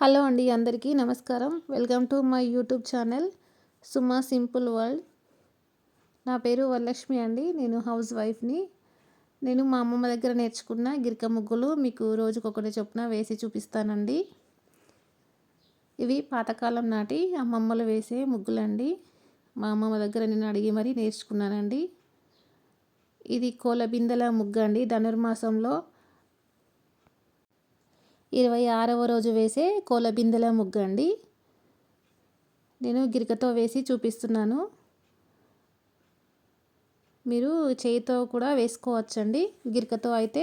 Hello అండి, అందరికీ నమస్కారం. Welcome to my YouTube channel Suma simple world. నా పేరు వరలక్ష్మి అండి. నేను హౌస్ వైఫ్ని. నేను మా అమ్మమ్మ దగ్గర నేర్చుకున్న గిరిక ముగ్గులు మీకు రోజుకొకటి చొప్పున వేసి చూపిస్తానండి. ఇవి పాతకాలం నాటి అమ్మమ్మలు వేసే ముగ్గులండి. మా అమ్మమ్మ దగ్గర నేను అడిగి మరీ నేర్చుకున్నానండి. ఇది కోల బిందెల ముగ్గు అండి. ధనుర్మాసంలో 26వ రోజు వేసే కోల బిందెల ముగ్గు అండి. నేను గిరికతో వేసి చూపిస్తున్నాను. మీరు చేయితో కూడా వేసుకోవచ్చండి. గిరికతో అయితే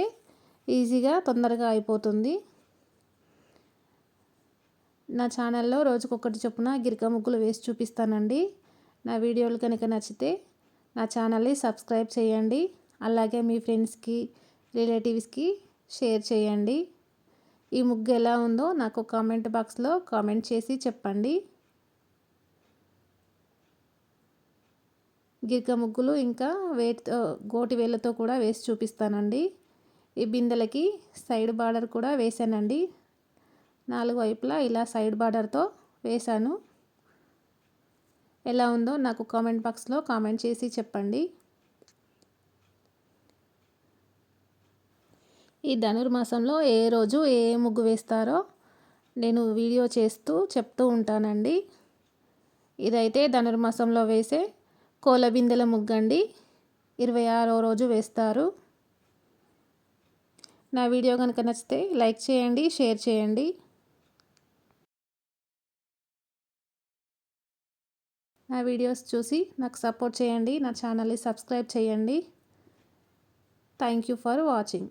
ఈజీగా తొందరగా అయిపోతుంది. నా ఛానల్లో రోజుకొకటి చొప్పున గిరిక ముగ్గులు వేసి చూపిస్తానండి. నా వీడియోలు కనుక నచ్చితే నా ఛానల్ని సబ్స్క్రైబ్ చేయండి. అలాగే మీ ఫ్రెండ్స్కి, రిలేటివ్స్కి షేర్ చేయండి. ఈ ముగ్గు ఎలా ఉందో నాకు కామెంట్ బాక్స్లో కామెంట్ చేసి చెప్పండి. గిరిక ముగ్గులు ఇంకా గోటి వేళ్ళతో కూడా వేసి చూపిస్తానండి. ఈ బిందెలకి సైడ్ బార్డర్ కూడా వేసానండి. 4 వైపులా ఇలా సైడ్ బార్డర్తో వేసాను. ఎలా ఉందో నాకు కామెంట్ బాక్స్లో కామెంట్ చేసి చెప్పండి. ఈ ధనుర్మాసంలో ఏ రోజు ఏ ముగ్గు వేస్తారో నేను వీడియో చేస్తూ చెప్తూ ఉంటానండి. ఇదైతే ధనుర్మాసంలో వేసే కోల బిందెల ముగ్గు అండి. 26వ రోజు వేస్తారు. నా వీడియో కనుక నచ్చితే లైక్ చేయండి, షేర్ చేయండి. నా వీడియోస్ చూసి నాకు సపోర్ట్ చేయండి. నా ఛానల్ని సబ్స్క్రైబ్ చేయండి. Thank you for watching.